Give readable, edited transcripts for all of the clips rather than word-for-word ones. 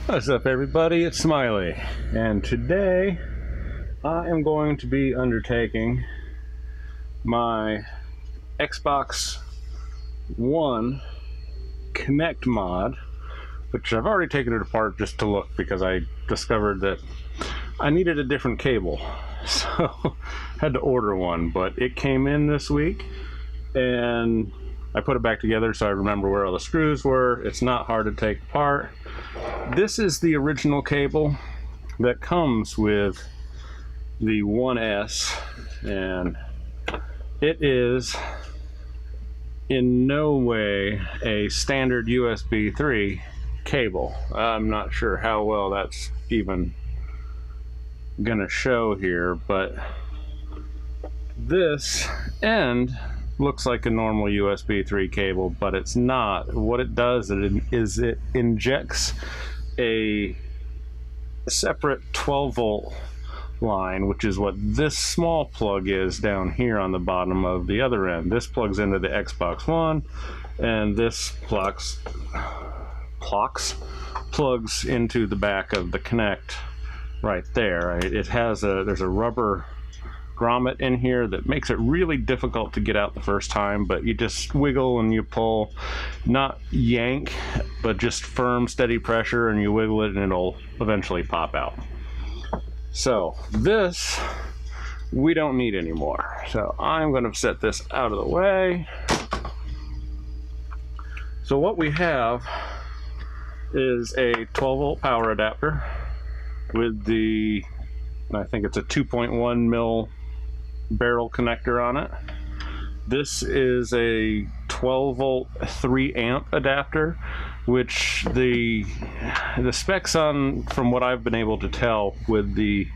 What's up, everybody? It's Smiley, and today I am going to be undertaking my XBox One Kinect mod, which I've already taken it apart just to look because I discovered that I needed a different cable, so had to order one, but it came in this week and I put it back together so I remember where all the screws were. It's not hard to take apart. This is the original cable that comes with the 1S, and it is in no way a standard USB 3 cable. I'm not sure how well that's even gonna show here, but this end looks like a normal USB 3 cable, but it's not. What it does is it injects a separate 12 volt line, which is what this small plug is down here on the bottom of the other end. This plugs into the Xbox One, and this plugs into the back of the Kinect right there. It has there's a rubber grommet in here that makes it really difficult to get out the first time, but you just wiggle and you pull, not yank, but just firm, steady pressure, and you wiggle it and it'll eventually pop out. So this we don't need anymore. So I'm going to set this out of the way. So what we have is a 12 volt power adapter with the, I think it's a 2.1 mil barrel connector on it. This is a 12 volt 3 amp adapter, which the specs on, from what I've been able to tell with the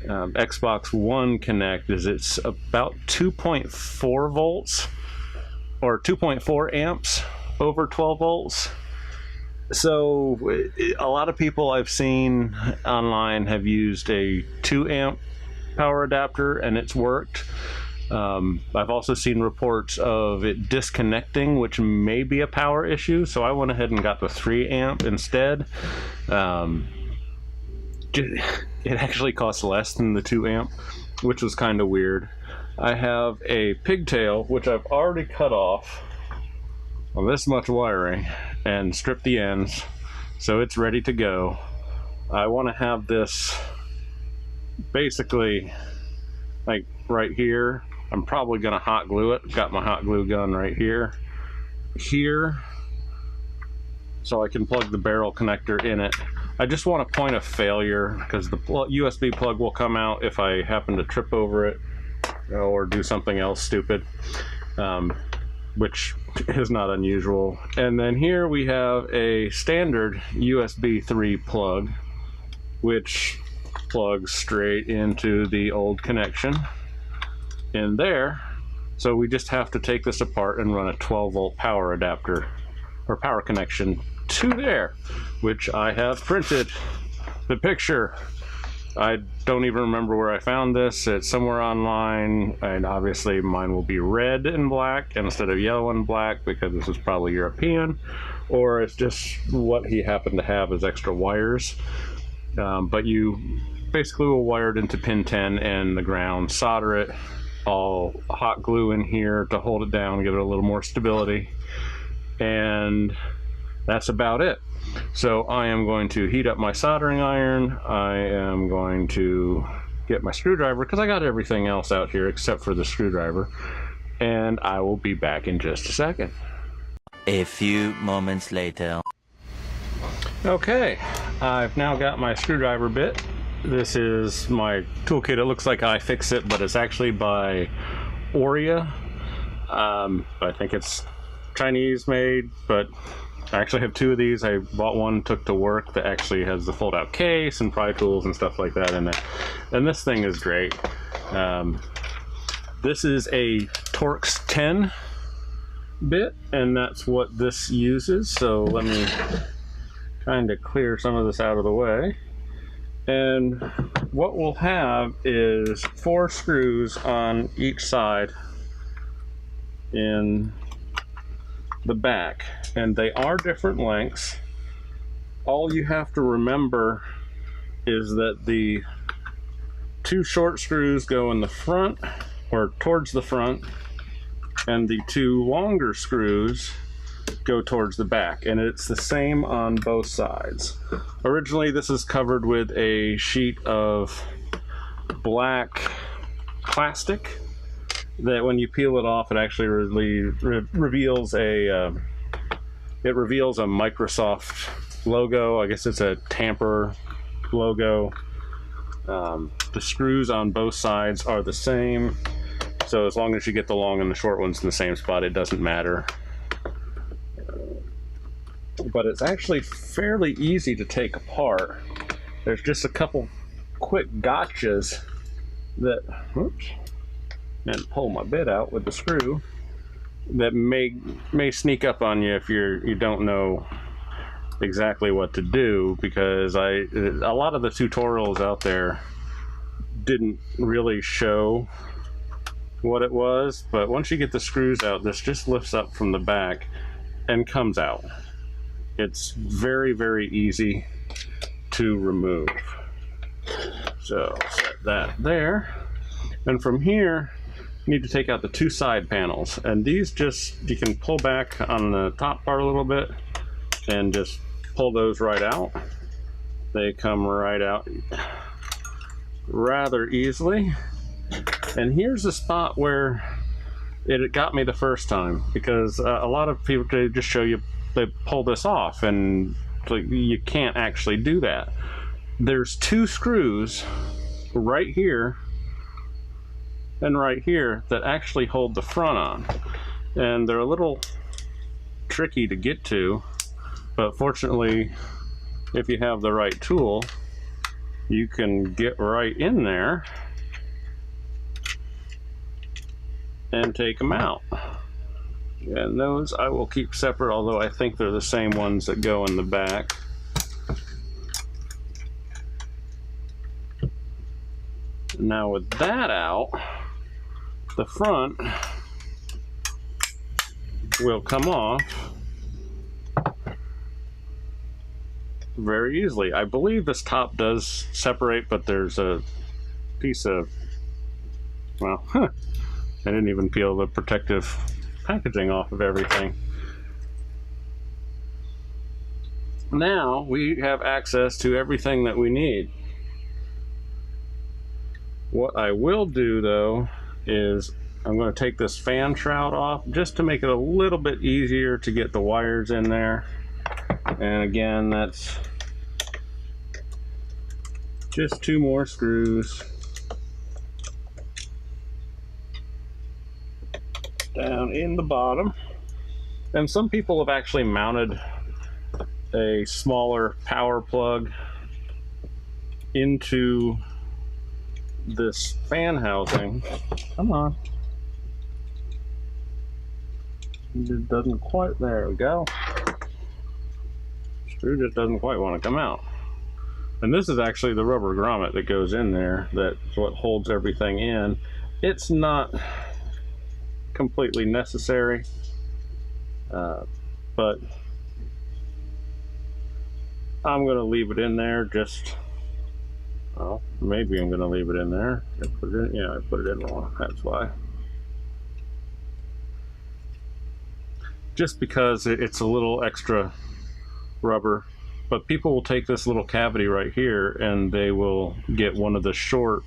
Xbox One Kinect, is it's about 2.4 volts or 2.4 amps over 12 volts. So a lot of people I've seen online have used a 2 amp power adapter and it's worked. I've also seen reports of it disconnecting, which may be a power issue, so I went ahead and got the 3 amp instead. It actually costs less than the 2 amp, which was kind of weird. I have a pigtail, which I've already cut off on this much wiring and stripped the ends, so it's ready to go. I want to have this basically like right here. I'm probably gonna hot glue it. Got my hot glue gun right here, so I can plug the barrel connector in it. I just want a point of failure because the USB plug will come out if I happen to trip over it or do something else stupid, which is not unusual. And then here we have a standard USB 3 plug, which plugs straight into the old connection in there. So we just have to take this apart and run a 12 volt power adapter or power connection to there, which I have printed the picture. I don't even remember where I found this. It's somewhere online, and obviously mine will be red and black instead of yellow and black because this is probably European, or it's just what he happened to have as extra wires. But you basically will wire it into pin 10 and the ground, solder it, all hot glue in here to hold it down, give it a little more stability, and that's about it. So I am going to heat up my soldering iron. I am going to get my screwdriver because I got everything else out here except for the screwdriver, and I will be back in just a second. A few moments later. Okay, I've now got my screwdriver bit. This is my toolkit. It looks like iFixit, but it's actually by Oria. I think it's Chinese made, but I actually have 2 of these. I bought one, took to work, that actually has the fold-out case and pry tools and stuff like that in it. And this thing is great. This is a Torx T-10 bit, and that's what this uses. So let me kind of clear some of this out of the way. And what we'll have is 4 screws on each side in the back, and they are different lengths. all you have to remember is that the 2 short screws go in the front, or towards the front, and the 2 longer screws go towards the back, and it's the same on both sides. Originally this is covered with a sheet of black plastic that when you peel it off, it actually reveals a Microsoft logo. I guess it's a tamper logo. The screws on both sides are the same, so as long as you get the long and the short ones in the same spot, it doesn't matter. But it's actually fairly easy to take apart. There's just a couple quick gotchas that, oops, and pull my bit out with the screw, that may sneak up on you if you don't know exactly what to do, because a lot of the tutorials out there didn't really show what it was, but once you get the screws out, this just lifts up from the back and comes out. It's very, very easy to remove. So set that there, and from here you need to take out the 2 side panels, and these just, you can pull back on the top part a little bit and just pull those right out. They come right out rather easily. And here's the spot where it got me the first time, because a lot of people, they just show you, they pull this off, and like, you can't actually do that. There's 2 screws right here and right here that actually hold the front on, and they're a little tricky to get to, but fortunately, if you have the right tool, you can get right in there and take them out. And those I will keep separate, although I think they're the same ones that go in the back. Now with that out, the front will come off very easily. I believe this top does separate, but there's a piece of, well, I didn't even peel the protective packaging off of everything. Now we have access to everything that we need. What I will do though is I'm going to take this fan shroud off just to make it a little bit easier to get the wires in there. And again, that's just 2 more screws down in the bottom. And some people have actually mounted a smaller power plug into this fan housing. Come on. It doesn't quite, there we go. Screw just doesn't quite want to come out. And this is actually the rubber grommet that goes in there. That's what holds everything in. It's not completely necessary, but I'm going to leave it in there. Just, well, maybe I'm going to leave it in there. I put it in, yeah, I put it in wrong. That's why. Just because it's a little extra rubber, but people will take this little cavity right here and they will get one of the short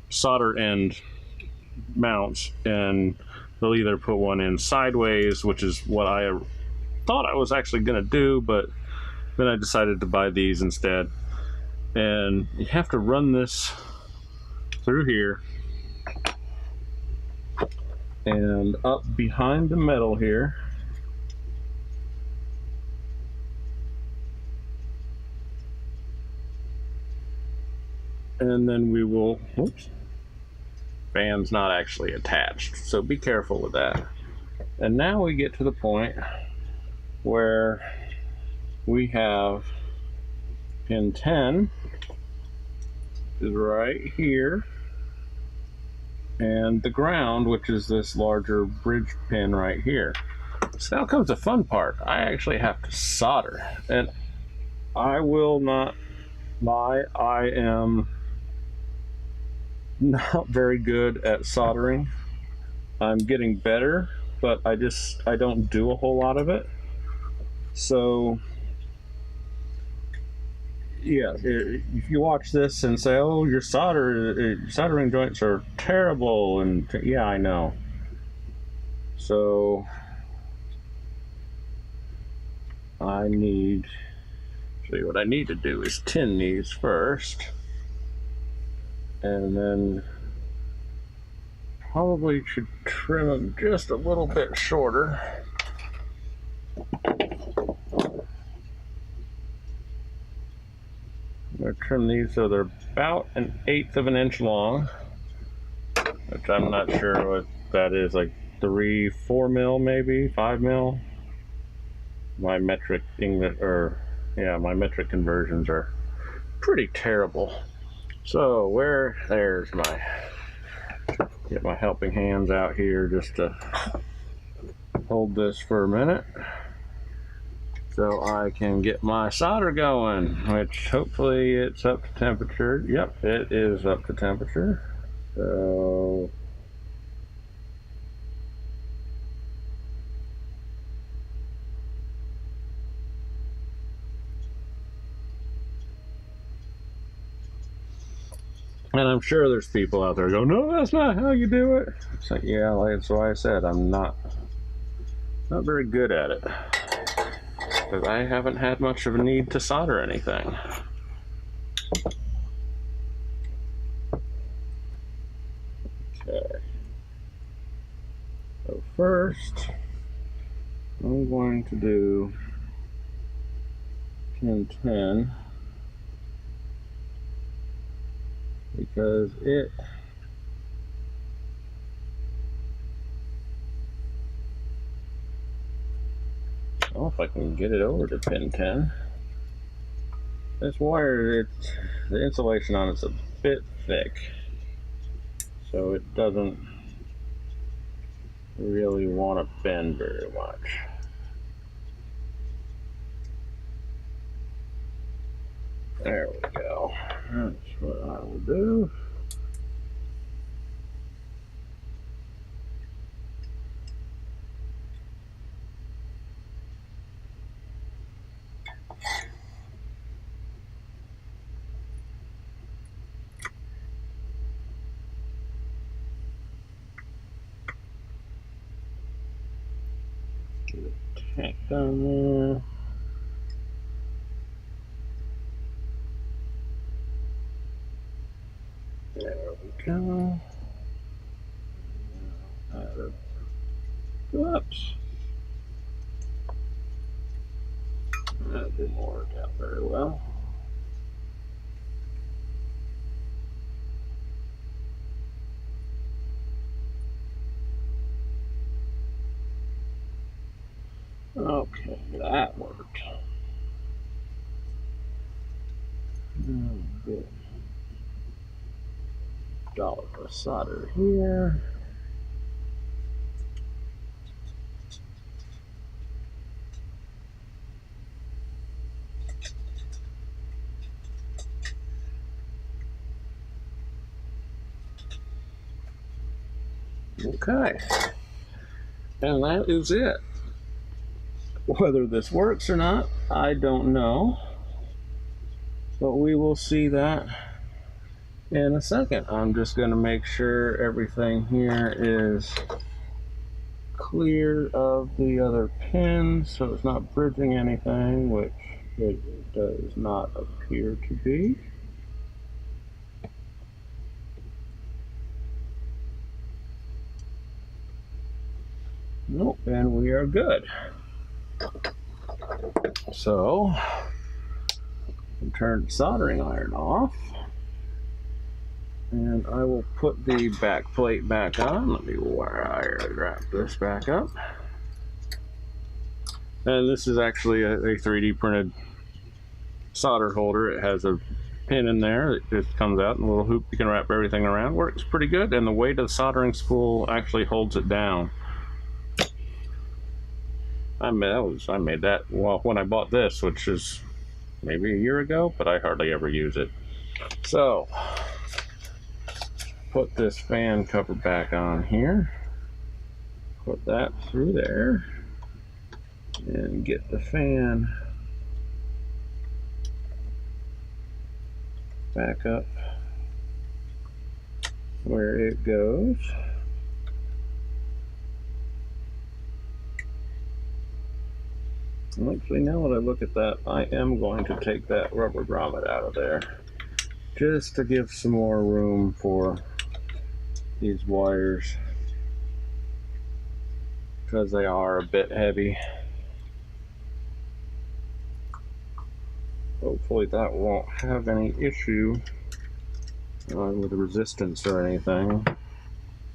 solder end mounts, and they'll either put one in sideways, which is what I thought I was actually going to do, but then I decided to buy these instead. And you have to run this through here and up behind the metal here. And then we will, whoops, fan's not actually attached, so be careful with that. And now we get to the point where we have pin 10 is right here, and the ground, which is this larger bridge pin right here. So now comes the fun part. I actually have to solder, and I will not lie, I am not very good at soldering. I'm getting better, but I don't do a whole lot of it. So yeah, if you watch this and say, "Oh, your soldering joints are terrible," and yeah, I know. So what I need to do is tin these first, and then probably should trim them just a little bit shorter. I'm going to trim these so they're about 1/8 of an inch long, which I'm not sure what that is, like 4 mil, maybe 5 mil. My metric my metric conversions are pretty terrible. So get my helping hands out here just to hold this for a minute, so I can get my solder going, which hopefully it's up to temperature. Yep, it is up to temperature. So and I'm sure there's people out there going, "No, that's not how you do it." It's like, yeah, that's why I said I'm not very good at it, because I haven't had much of a need to solder anything. Okay. So first, I'm going to do pin 10, because if I can get it over to pin 10. This wire, the insulation on it's a bit thick, so it doesn't really want to bend very much. There we go. That's what I will do. Get a tack down there. There we go. Whoops. That didn't work out very well. Okay, that worked. Good. Dollop of solder here. Okay, and that is it. Whether this works or not, I don't know, but we will see that in a second. I'm just going to make sure everything here is clear of the other pins, so it's not bridging anything, which it does not appear to be. Nope, and we are good. So, turn the soldering iron off, and I will put the back plate back on. Let me wrap this back up. And this is actually a 3D printed solder holder. It has a pin in there. It just comes out in a little hoop. You can wrap everything around. Works pretty good, and the weight of the soldering spool actually holds it down. I made that when I bought this, which is maybe a year ago, but I hardly ever use it. So, put this fan cover back on here, put that through there, and get the fan back up where it goes. Actually, now that I look at that, I am going to take that rubber grommet out of there just to give some more room for these wires, because they are a bit heavy. Hopefully that won't have any issue with resistance or anything,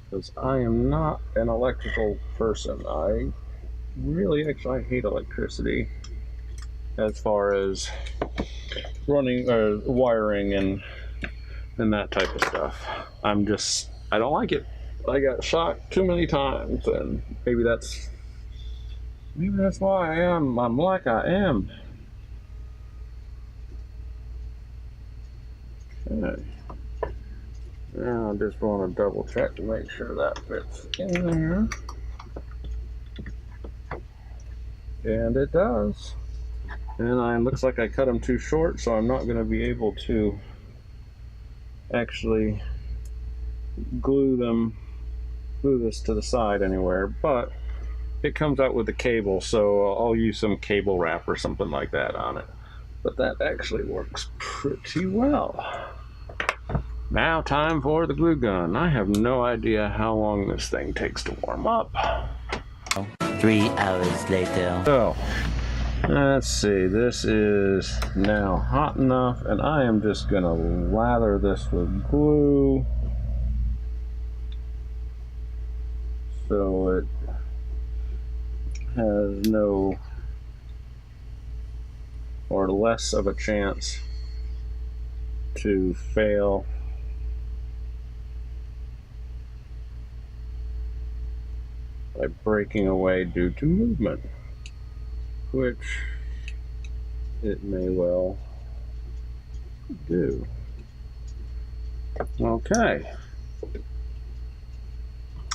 because I am not an electrical person. I really hate electricity as far as running or wiring and that type of stuff. I don't like it. I got shocked too many times, and maybe that's why I'm like I am. Okay. Now I just want to double check to make sure that fits in there. And it does. And it looks like I cut them too short, so I'm not going to be able to actually glue this to the side anywhere, but it comes out with the cable, so I'll use some cable wrap or something like that on it. But that actually works pretty well. Now time for the glue gun. I have no idea how long this thing takes to warm up. 3 hours later. So, let's see, this is now hot enough, and I am just gonna lather this with glue so it has no or less of a chance to fail. By breaking away due to movement, which it may well do. Okay.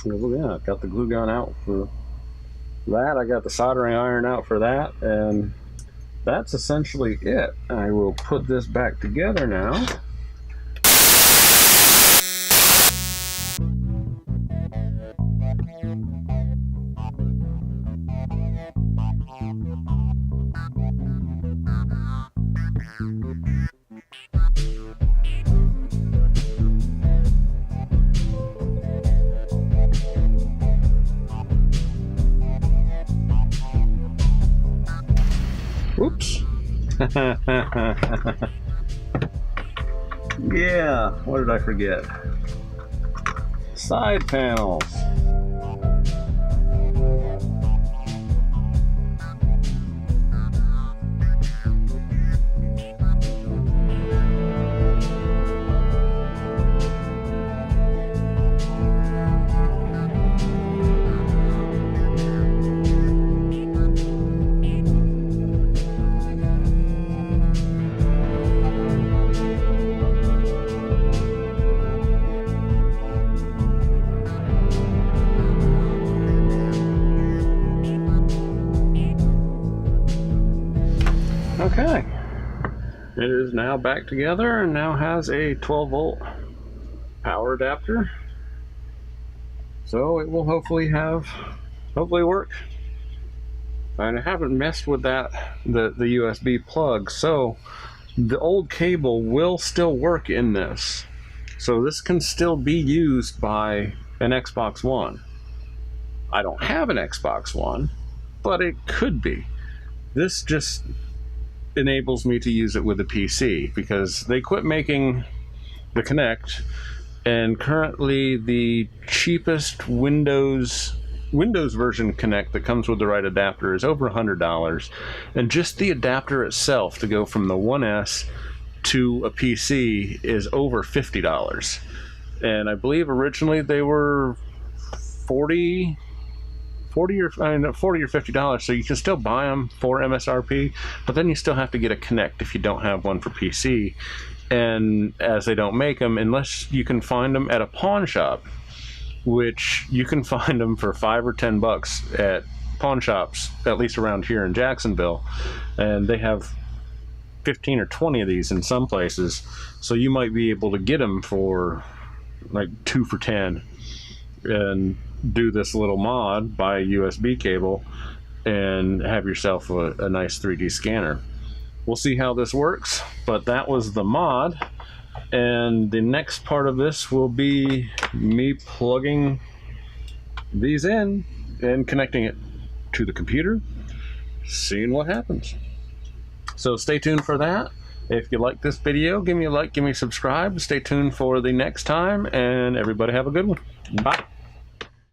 Well, yeah, I've got the glue gun out for that. I got the soldering iron out for that, and that's essentially it. I will put this back together now. Oops. Yeah, what did I forget? Side panels. Okay, it is now back together and now has a 12-volt power adapter, so it will hopefully work. And I haven't messed with the USB plug, so the old cable will still work in this, so this can still be used by an Xbox One. I don't have an Xbox One, but it could be. This just enables me to use it with a PC, because they quit making the Kinect, and currently the cheapest Windows version Kinect that comes with the right adapter is over $100, and just the adapter itself to go from the 1S to a PC is over $50, and I believe originally they were $40 40 or $50, so you can still buy them for MSRP, but then you still have to get a Kinect if you don't have one for PC. And as they don't make them, unless you can find them at a pawn shop, which you can find them for $5 or $10 at pawn shops, at least around here in Jacksonville, and they have 15 or 20 of these in some places, so you might be able to get them for like 2 for $10 and do this little mod, buy a USB cable, and have yourself a nice 3D scanner. We'll see how this works, but that was the mod, and the next part of this will be me plugging these in and connecting it to the computer, seeing what happens. So stay tuned for that. If you like this video, give me a like, give me a subscribe, stay tuned for the next time, and everybody have a good one. Bye.